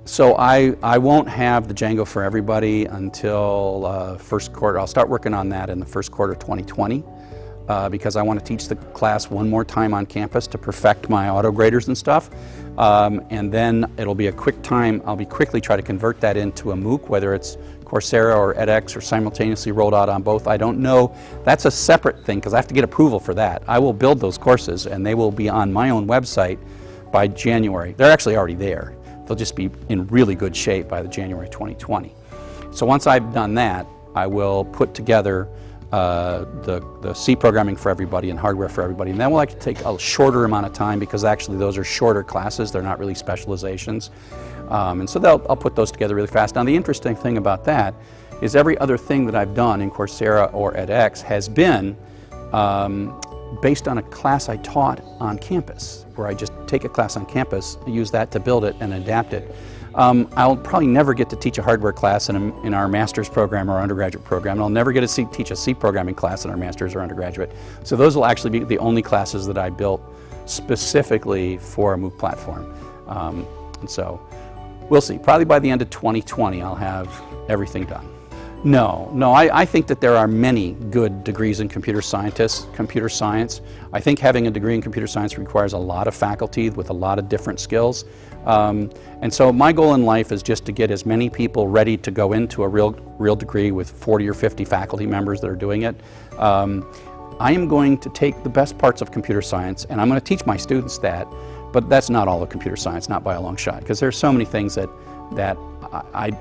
So I won't have the Django for everybody until first quarter. I'll start working on that in the first quarter of 2020 because I want to teach the class one more time on campus to perfect my auto graders and stuff. And then it'll be a quick time. I'll be quickly try to convert that into a MOOC, whether it's Coursera or edX or simultaneously rolled out on both. I don't know. That's a separate thing because I have to get approval for that. I will build those courses and they will be on my own website by January. They're actually already there. They'll just be in really good shape by the January 2020. So once I've done that, I will put together the C programming for everybody and hardware for everybody. And that will actually take a shorter amount of time because actually those are shorter classes. They're not really specializations. And so I'll put those together really fast. Now the interesting thing about that is every other thing that I've done in Coursera or edX has been based on a class I taught on campus, where I just take a class on campus, use that to build it and adapt it. I'll probably never get to teach a hardware class in our master's program or undergraduate program, and I'll never get to teach a C programming class in our master's or undergraduate. So those will actually be the only classes that I built specifically for a MOOC platform. And so we'll see. Probably by the end of 2020 I'll have everything done. No, I think that there are many good degrees in computer science. I think having a degree in computer science requires a lot of faculty with a lot of different skills. And so my goal in life is just to get as many people ready to go into a real degree with 40 or 50 faculty members that are doing it. I am going to take the best parts of computer science and I'm going to teach my students that, but that's not all of computer science, not by a long shot, because there's so many things that I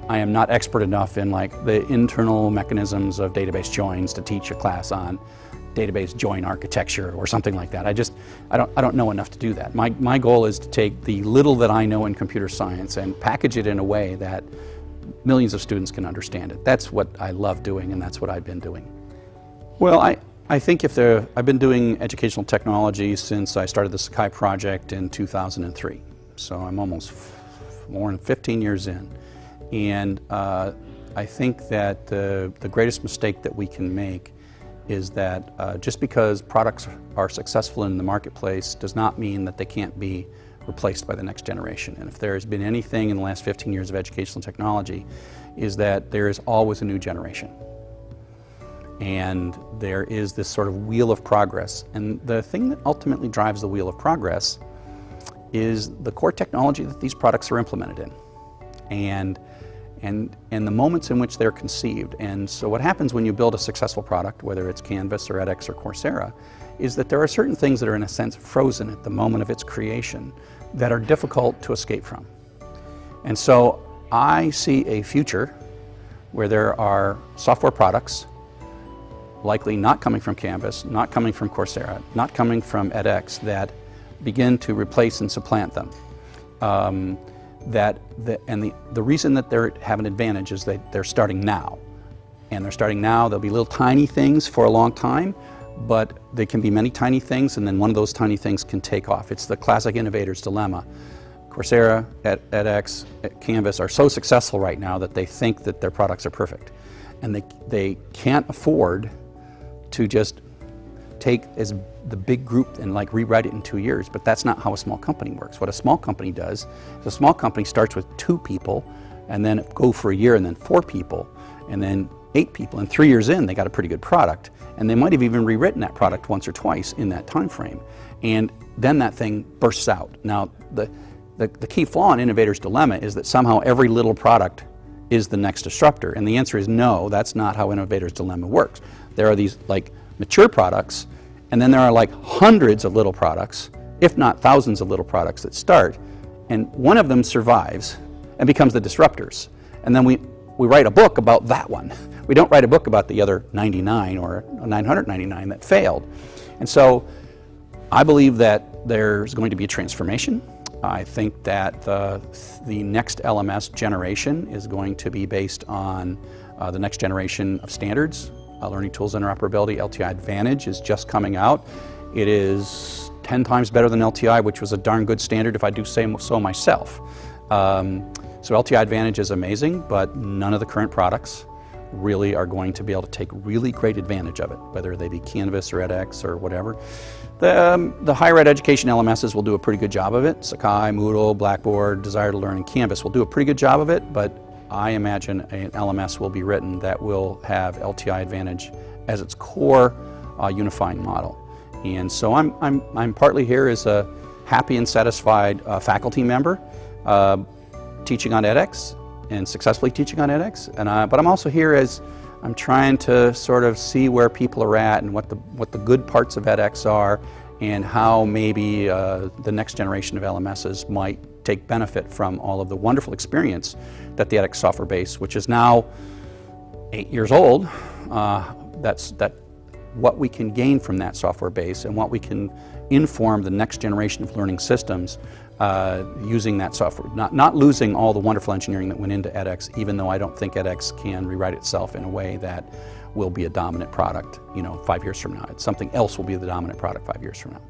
am not expert enough in, like the internal mechanisms of database joins to teach a class on database join architecture or something like that. I don't know enough to do that. My goal is to take the little that I know in computer science and package it in a way that millions of students can understand it. That's what I love doing, and that's what I've been doing. Well, I think I've been doing educational technology since I started the Sakai project in 2003. So I'm almost more than 15 years in. And I think that the greatest mistake that we can make is that just because products are successful in the marketplace does not mean that they can't be replaced by the next generation. And if there has been anything in the last 15 years of educational technology, is that there is always a new generation. And there is this sort of wheel of progress. And the thing that ultimately drives the wheel of progress is the core technology that these products are implemented in. And the moments in which they're conceived. And so what happens when you build a successful product, whether it's Canvas or edX or Coursera, is that there are certain things that are in a sense frozen at the moment of its creation that are difficult to escape from. And so I see a future where there are software products, likely not coming from Canvas, not coming from Coursera, not coming from edX, that begin to replace and supplant them. The reason that they have an advantage is that they're starting now. And they're starting now, they'll be little tiny things for a long time, but they can be many tiny things, and then one of those tiny things can take off. It's the classic innovator's dilemma. Coursera, edX, Canvas are so successful right now that they think that their products are perfect. And they can't afford to just take the big group and like rewrite it in 2 years, but that's not how a small company works. What a small company does is a small company starts with 2 people and then go for a year and then 4 people and then 8 people, and 3 years in they got a pretty good product, and they might have even rewritten that product once or twice in that time frame, and then that thing bursts out. Now the key flaw in innovator's dilemma is that somehow every little product is the next disruptor, and the answer is no, that's not how innovator's dilemma works. There are these like mature products, and then there are like hundreds of little products, if not thousands of little products that start, and one of them survives and becomes the disruptors. And then we write a book about that one. We don't write a book about the other 99 or 999 that failed. And so I believe that there's going to be a transformation. I think that the next LMS generation is going to be based on the next generation of standards. Learning Tools Interoperability, LTI Advantage is just coming out. It is 10 times better than LTI, which was a darn good standard if I do say so myself. So LTI Advantage is amazing, but none of the current products really are going to be able to take really great advantage of it, whether they be Canvas or edX or whatever. The higher ed education LMSs will do a pretty good job of it. Sakai, Moodle, Blackboard, Desire to Learn, and Canvas will do a pretty good job of it, but I imagine an LMS will be written that will have LTI Advantage as its core unifying model. And so I'm partly here as a happy and satisfied faculty member teaching on edX and successfully teaching on edX. But I'm also here as I'm trying to sort of see where people are at and what the good parts of edX are, and how maybe the next generation of LMSs might take benefit from all of the wonderful experience that the edX software base, which is now 8 years old, what we can gain from that software base and what we can inform the next generation of learning systems using that software. Not losing all the wonderful engineering that went into edX, even though I don't think edX can rewrite itself in a way that will be a dominant product, 5 years from now. Something else will be the dominant product 5 years from now.